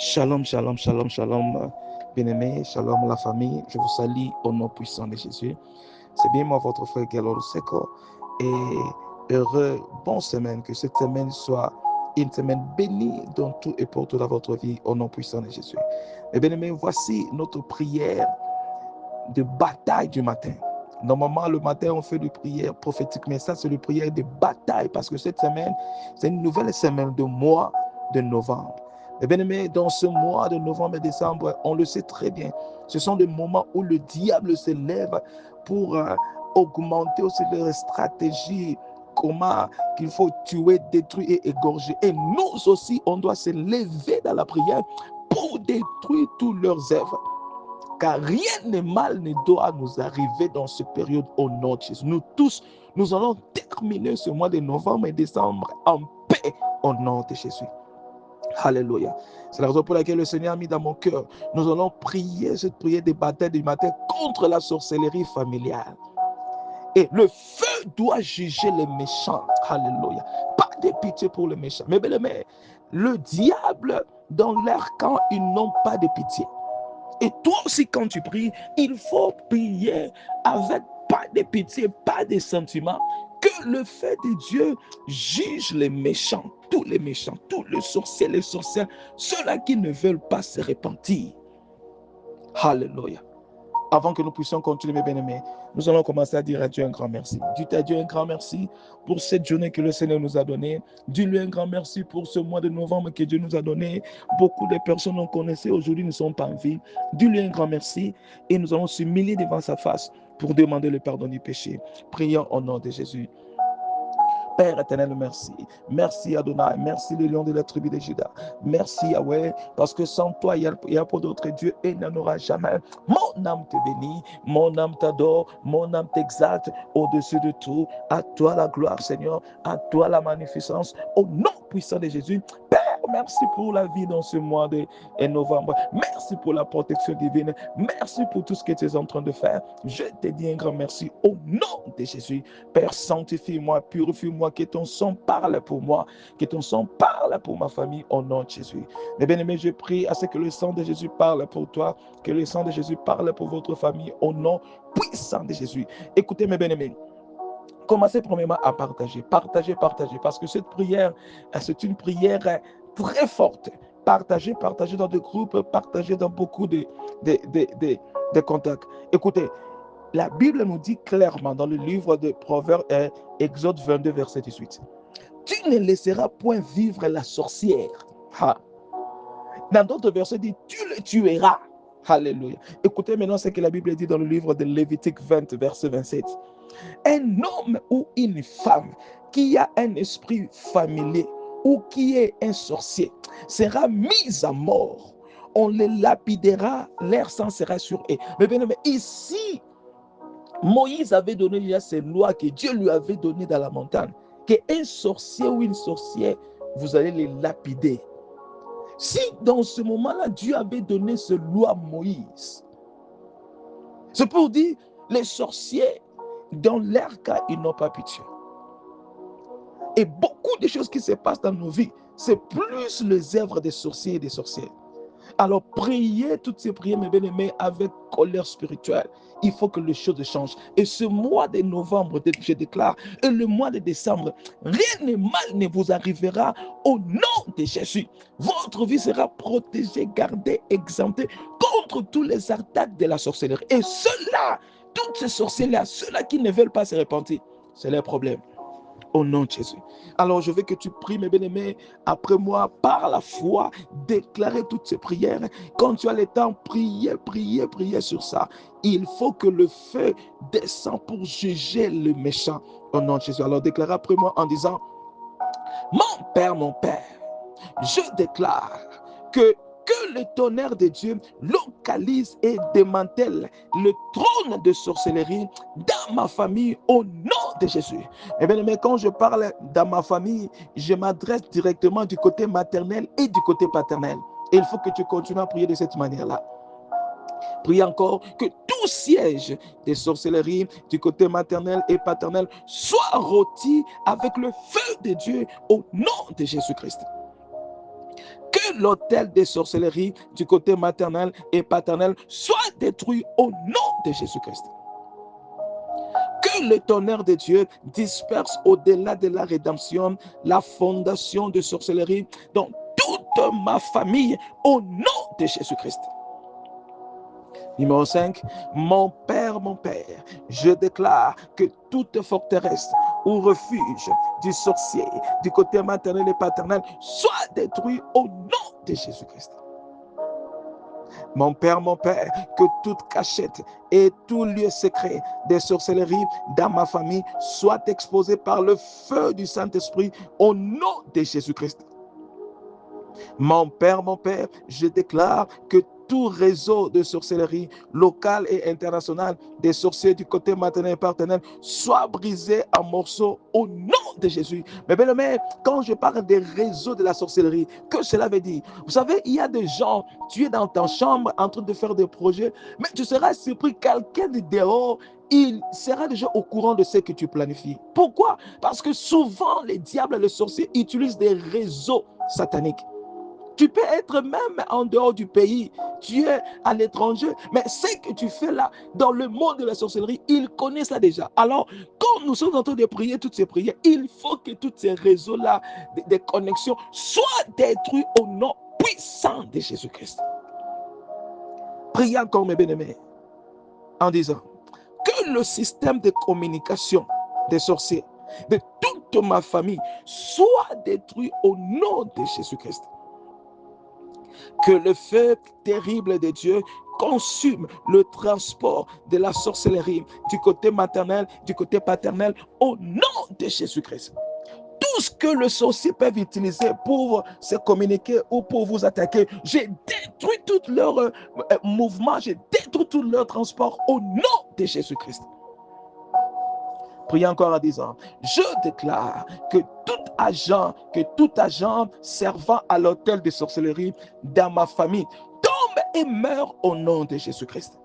Shalom, shalom, shalom, shalom, bien-aimés, shalom la famille. Je vous salue au nom puissant de Jésus. C'est bien moi, votre frère Gallo Seco. Et heureux, bonne semaine, que cette semaine soit une semaine bénie dans tout et pour toute votre vie au nom puissant de Jésus. Et bien-aimés, voici notre prière de bataille du matin. Normalement, le matin, on fait des prières prophétiques, mais ça, c'est une prière de bataille parce que cette semaine, c'est une nouvelle semaine de mois de novembre. Et bien aimé, dans ce mois de novembre et décembre, on le sait très bien, ce sont des moments où le diable se lève pour augmenter aussi les stratégies, comment qu'il faut tuer, détruire et égorger. Et nous aussi, on doit se lever dans la prière pour détruire tous leurs œuvres. Car rien de mal ne doit nous arriver dans cette période au nom de Jésus. Nous tous, nous allons terminer ce mois de novembre et décembre en paix au nom de Jésus. Alléluia. C'est la raison pour laquelle le Seigneur a mis dans mon cœur. Nous allons prier cette prière de bataille du matin contre la sorcellerie familiale. Et le feu doit juger les méchants. Alléluia. Pas de pitié pour les méchants. Mais bien aimé, le diable, dans leur camp, ils n'ont pas de pitié. Et toi aussi, quand tu pries, il faut prier avec pas de pitié, pas de sentiments. Que le fait de Dieu juge les méchants, tous les sorciers, les sorcières, ceux-là qui ne veulent pas se repentir. Alléluia. Avant que nous puissions continuer, mes bien-aimés, nous allons commencer à dire à Dieu un grand merci. Dites à Dieu un grand merci pour cette journée que le Seigneur nous a donnée. Dis-lui un grand merci pour ce mois de novembre que Dieu nous a donné. Beaucoup de personnes qu'on connaissait aujourd'hui ne sont pas en vie. Dis-lui un grand merci et nous allons s'humilier devant sa face pour demander le pardon du péché. Prions au nom de Jésus. Père éternel, merci. Merci Adonai. Merci le lion de la tribu de Juda. Merci Yahweh, parce que sans toi, il n'y a pas d'autre Dieu et il n'y en aura jamais. Mon âme te bénit, mon âme t'adore, mon âme t'exalte au-dessus de tout. À toi la gloire, Seigneur, à toi la magnificence. Au nom puissant de Jésus, Père, merci pour la vie dans ce mois de novembre. Merci pour la protection divine. Merci pour tout ce que tu es en train de faire. Je te dis un grand merci au nom de Jésus. Père, sanctifie-moi, purifie-moi, que ton sang parle pour moi, que ton sang parle pour ma famille au nom de Jésus. Mes bien-aimés, je prie à ce que le sang de Jésus parle pour toi, que le sang de Jésus parle pour votre famille au nom puissant de Jésus. Écoutez mes bien-aimés, commencez premièrement à partager, parce que cette prière, c'est une prière très forte. Partagez dans des groupes, partagez dans beaucoup de contacts. Écoutez, la Bible nous dit clairement dans le livre de Proverbes, Exode 22, verset 18, tu ne laisseras point vivre la sorcière. Dans d'autres versets, dit, tu le tueras. Alléluia. Écoutez maintenant ce que la Bible dit dans le livre de Lévitique 20, verset 27. Un homme ou une femme qui a un esprit familier ou qui est un sorcier sera mis à mort. On les lapidera, leur sang sera sur eux. Mais bien, ici, Moïse avait donné déjà ces lois que Dieu lui avait données dans la montagne. Qu'un sorcier ou une sorcière, vous allez les lapider. Si dans ce moment-là, Dieu avait donné ces lois à Moïse, c'est pour dire, les sorciers, dans leur cas, ils n'ont pas pitié. Et beaucoup de choses qui se passent dans nos vies, c'est plus les œuvres des sorciers et des sorcières. Alors, priez toutes ces prières, mes bien-aimés, avec colère spirituelle. Il faut que les choses changent. Et ce mois de novembre, je déclare, et le mois de décembre, rien de mal ne vous arrivera au nom de Jésus. Votre vie sera protégée, gardée, exemptée contre tous les attaques de la sorcellerie. Et ceux-là, toutes ces sorcières-là, ceux-là qui ne veulent pas se repentir, c'est leur problème. Au nom de Jésus. Alors je veux que tu pries, mes bien-aimés, après moi, par la foi, déclarer toutes ces prières. Quand tu as le temps, prier sur ça. Il faut que le feu descende pour juger le méchant. Au nom de Jésus. Alors déclare après moi en disant, mon Père, je déclare que le tonnerre de Dieu localise et démantèle le trône de sorcellerie dans ma famille au nom de Jésus. Eh bien, mais quand je parle dans ma famille, je m'adresse directement du côté maternel et du côté paternel. Et il faut que tu continues à prier de cette manière-là. Prie encore que tout siège des sorcelleries du côté maternel et paternel soit rôti avec le feu de Dieu au nom de Jésus-Christ. Que Que l'autel des sorcelleries du côté maternel et paternel soit détruit au nom de Jésus-Christ. Que le tonnerre de Dieu disperse au-delà de la rédemption la fondation de sorcellerie dans toute ma famille au nom de Jésus-Christ. Numéro 5, mon Père, je déclare que toute forteresse ou refuge du sorcier du côté maternel et paternel soit détruit au nom de Jésus-Christ. Mon Père, que toute cachette et tout lieu secret des sorcelleries dans ma famille soit exposé par le feu du Saint-Esprit au nom de Jésus-Christ. Mon Père, je déclare que tout réseau de sorcellerie locale et internationale des sorciers du côté maternel et paternel soit brisé en morceaux au nom de Jésus. Mais bien aimé, quand je parle des réseaux de la sorcellerie, que cela veut dire? Vous savez, il y a des gens, tu es dans ta chambre en train de faire des projets, mais tu seras surpris, quelqu'un de dehors, il sera déjà au courant de ce que tu planifies. Pourquoi? Parce que souvent, les diables et les sorciers utilisent des réseaux sataniques. Tu peux être même en dehors du pays, tu es à l'étranger, mais ce que tu fais là, dans le monde de la sorcellerie, ils connaissent ça déjà. Alors, quand nous sommes en train de prier toutes ces prières, il faut que tous ces réseaux-là, des connexions, soient détruits au nom puissant de Jésus-Christ. Priez encore, mes bien-aimés, en disant que le système de communication des sorciers, de toute ma famille, soit détruit au nom de Jésus-Christ. Que le feu terrible de Dieu consume le transport de la sorcellerie du côté maternel, du côté paternel, au nom de Jésus-Christ. Tout ce que le sorcier peut utiliser pour se communiquer ou pour vous attaquer, j'ai détruit tout leur mouvement, j'ai détruit tout leur transport au nom de Jésus-Christ. Priez encore en disant, je déclare que tout agent servant à l'autel de sorcellerie dans ma famille tombe et meurt au nom de Jésus-Christ.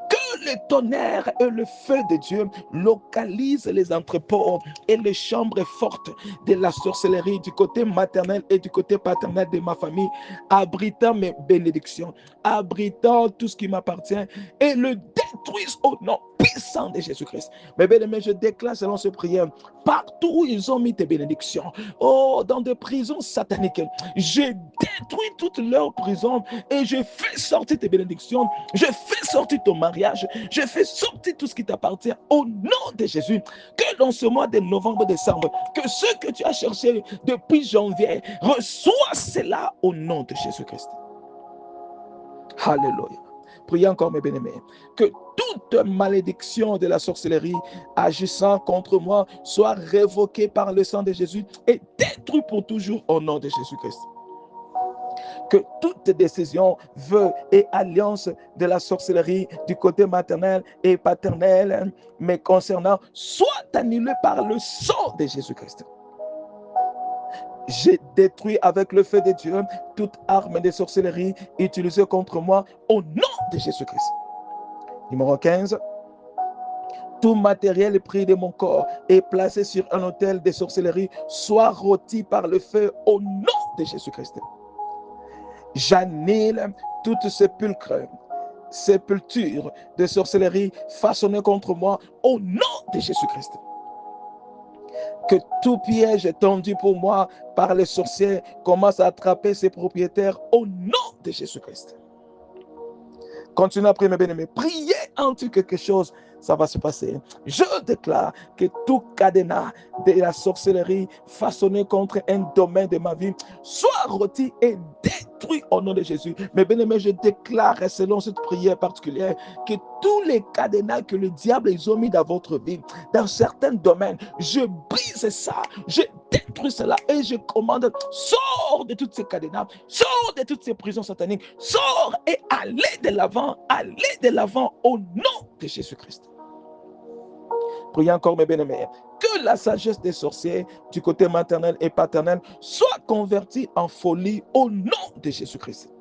Que le tonnerre et le feu de Dieu localisent les entrepôts et les chambres fortes de la sorcellerie du côté maternel et du côté paternel de ma famille, abritant mes bénédictions, abritant tout ce qui m'appartient et le détruisent au nom puissant de Jésus-Christ. Mais bien aimé, je déclare selon ce prière, partout où ils ont mis tes bénédictions, dans des prisons sataniques, je détruis toutes leurs prisons et je fais sortir tes bénédictions, je fais sortir ton mariage, je fais sortir tout ce qui t'appartient au nom de Jésus. Que dans ce mois de novembre, décembre, que ce que tu as cherché depuis janvier, reçois cela au nom de Jésus-Christ. Alléluia. Priez encore, mes bien-aimés, que toute malédiction de la sorcellerie agissant contre moi soit révoquée par le sang de Jésus et détruite pour toujours au nom de Jésus-Christ. Que toute décision, vœu et alliance de la sorcellerie du côté maternel et paternel, mais concernant, soit annulée par le sang de Jésus-Christ. J'ai détruit avec le feu de Dieu toute arme de sorcellerie utilisée contre moi au nom de Jésus-Christ. Numéro 15. Tout matériel pris de mon corps et placé sur un autel de sorcellerie soit rôti par le feu au nom de Jésus-Christ. J'annule toute sépulture de sorcellerie façonnée contre moi au nom de Jésus-Christ. Que tout piège tendu pour moi par les sorciers commence à attraper ses propriétaires au nom de Jésus-Christ. Continuez à prier, mes bien-aimés. Priez en tout quelque chose, ça va se passer. Je déclare que tout cadenas de la sorcellerie façonné contre un domaine de ma vie soit rôti et détruit au nom de Jésus. Mes bien-aimés, je déclare selon cette prière particulière que tous les cadenas que le diable a mis dans votre vie, dans certains domaines, je brise ça, je détruis cela et je commande, sors de toutes ces cadenas, sors de toutes ces prisons sataniques, sors et allez de l'avant au nom de Jésus-Christ. Priez encore, mes bien-aimés, que la sagesse des sorciers du côté maternel et paternel soit convertie en folie au nom de Jésus-Christ.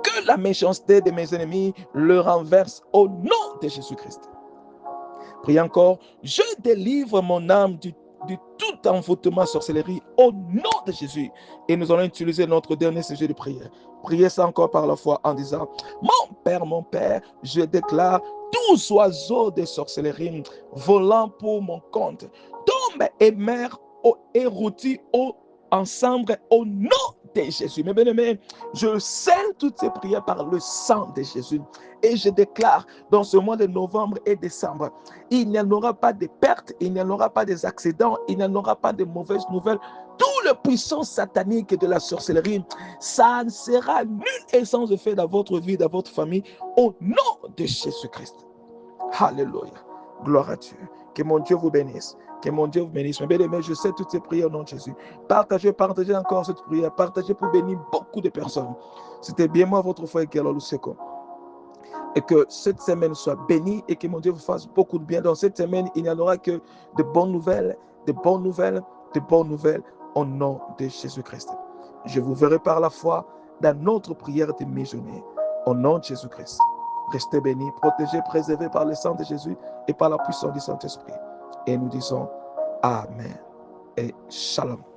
Que la méchanceté de mes ennemis le renverse au nom de Jésus-Christ. Priez encore, je délivre mon âme de tout envoûtement, sorcellerie, au nom de Jésus. Et nous allons utiliser notre dernier sujet de prière. Priez ça encore par la foi en disant, mon Père, je déclare tous oiseaux de sorcellerie volant pour mon compte, tombe et mer et rôtis ensemble au nom de Jésus. Mes bien-aimés, je scelle toutes ces prières par le sang de Jésus. Et je déclare dans ce mois de novembre et décembre, il n'y en aura pas de pertes, il n'y en aura pas des accidents, il n'y en aura pas de mauvaises nouvelles. Tout le puissance satanique de la sorcellerie, ça ne sera nul et sans effet dans votre vie, dans votre famille, au nom de Jésus-Christ. Alléluia. Gloire à Dieu. Que mon Dieu vous bénisse. Que mon Dieu vous bénisse. Mes bien-aimés, je sais toutes ces prières au nom de Jésus. Partagez encore cette prière. Partagez pour bénir beaucoup de personnes. C'était bien moi, votre frère Kello Luseko. Et que cette semaine soit bénie et que mon Dieu vous fasse beaucoup de bien. Dans cette semaine, il n'y en aura que de bonnes nouvelles, de bonnes nouvelles, de bonnes nouvelles au nom de Jésus-Christ. Je vous verrai par la foi dans notre prière de mi-journée. Au nom de Jésus-Christ. Restez bénis, protégés, préservés par le sang de Jésus et par la puissance du Saint-Esprit. Et nous disons Amen et Shalom.